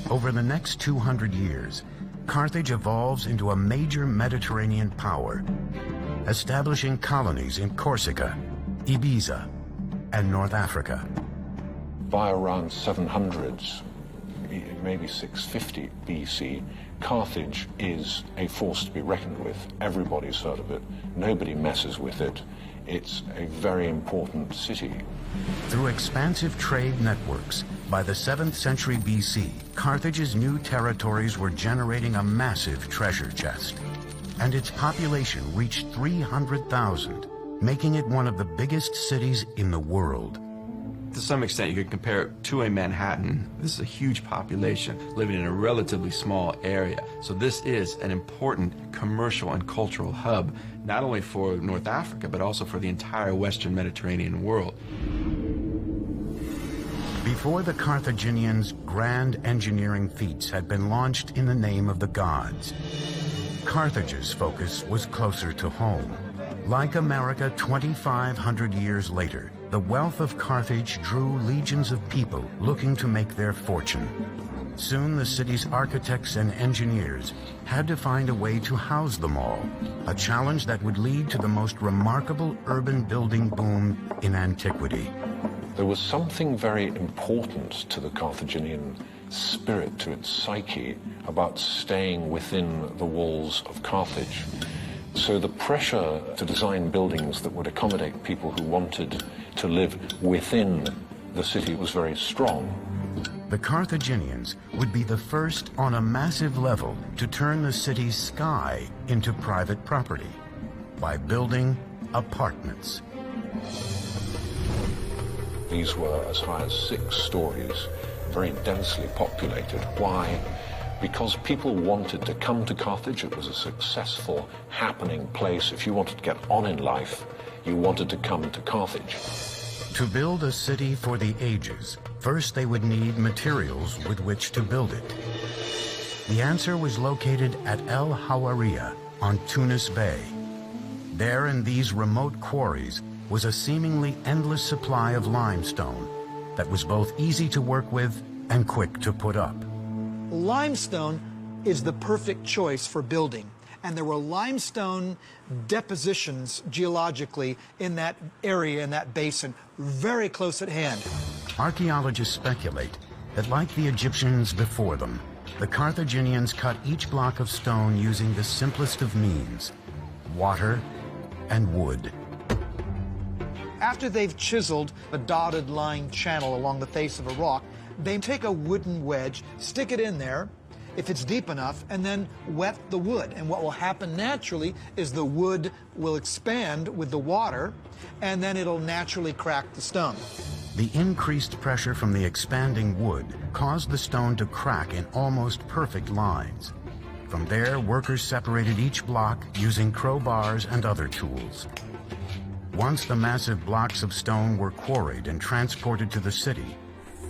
Over the next 200 years, Carthage evolves into a major Mediterranean power, establishing colonies in Corsica, Ibiza, and North Africa. By around 700s, maybe 650 BC, Carthage is a force to be reckoned with. Everybody's heard of it. Nobody messes with it. It's a very important city. Through expansive trade networks, by the 7th century BC, Carthage's new territories were generating a massive treasure chest, and its population reached 300,000, making it one of the biggest cities in the world. To some extent, you could compare it to a Manhattan. This is a huge population living in a relatively small area. So this is an important commercial and cultural hub, not only for North Africa, but also for the entire Western Mediterranean world. Before the Carthaginians' grand engineering feats had been launched in the name of the gods, Carthage's focus was closer to home. Like America 2,500 years later, the wealth of Carthage drew legions of people looking to make their fortune. Soon the city's architects and engineers had to find a way to house them all, a challenge that would lead to the most remarkable urban building boom in antiquity. There was something very important to the Carthaginian spirit, to its psyche, about staying within the walls of Carthage. So the pressure to design buildings that would accommodate people who wanted to live within the city was very strong. The Carthaginians would be the first on a massive level to turn the city's sky into private property by building apartments. These were as high as 6 stories, very densely populated. Why? Because people wanted to come to Carthage. It was a successful, happening place. If you wanted to get on in life, you wanted to come to Carthage. To build a city for the ages, first they would need materials with which to build it. The answer was located at El Hawariya on Tunis Bay. There in these remote quarries was a seemingly endless supply of limestone that was both easy to work with and quick to put up. Limestone is the perfect choice for building, and there were limestone depositions geologically in that area, in that basin, very close at hand. Archaeologists speculate that, like the Egyptians before them, the Carthaginians cut each block of stone using the simplest of means: water and wood. After they've chiseled a dotted line channel along the face of a rock, they take a wooden wedge, stick it in there, if it's deep enough, and then wet the wood. And what will happen naturally is the wood will expand with the water, and then it'll naturally crack the stone. The increased pressure from the expanding wood caused the stone to crack in almost perfect lines. From there, workers separated each block using crowbars and other tools. Once the massive blocks of stone were quarried and transported to the city,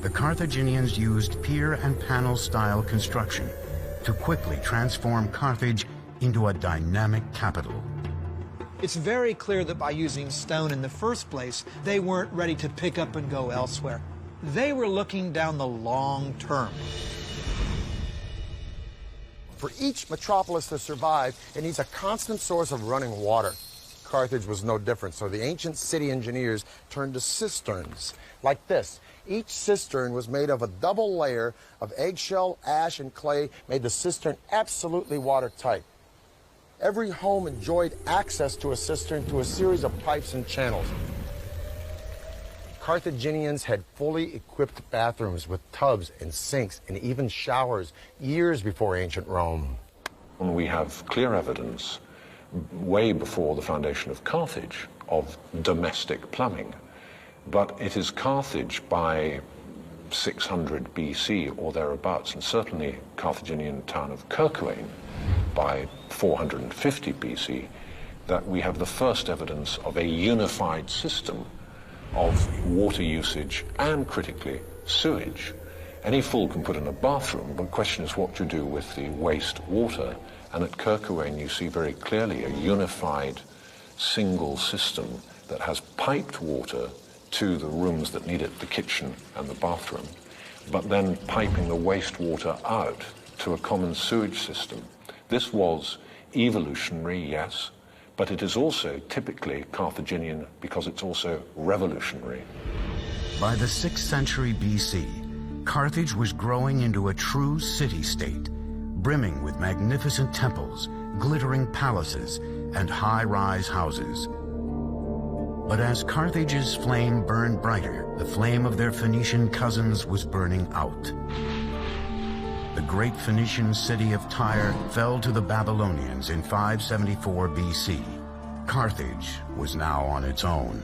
the Carthaginians used pier and panel style construction to quickly transform Carthage into a dynamic capital. It's very clear that by using stone in the first place, they weren't ready to pick up and go elsewhere. They were looking down the long term. For each metropolis to survive, it needs a constant source of running water. Carthage was no different, so the ancient city engineers turned to cisterns like this. Each cistern was made of a double layer of eggshell, ash, and clay, made the cistern absolutely watertight. Every home enjoyed access to a cistern through a series of pipes and channels. Carthaginians had fully equipped bathrooms with tubs and sinks and even showers years before ancient Rome. And we have clear evidence, way before the foundation of Carthage, of domestic plumbing. But it is Carthage by 600 BC or thereabouts, and certainly Carthaginian town of Kerkuane by 450 BC, that we have the first evidence of a unified system of water usage and, critically, sewage. Any fool can put in a bathroom, but the question is what you do with the waste water. And at Kerkuane you see very clearly a unified single system that has piped water to the rooms that need it, the kitchen and the bathroom. but then piping the wastewater out to a common sewage system. This was evolutionary, yes, but it is also typically Carthaginian because it's also revolutionary. By the 6th century BC, Carthage was growing into a true city-state, brimming with magnificent temples, glittering palaces, and high-rise houses. But as Carthage's flame burned brighter, the flame of their Phoenician cousins was burning out. The great Phoenician city of Tyre fell to the Babylonians in 574 BC. Carthage was now on its own.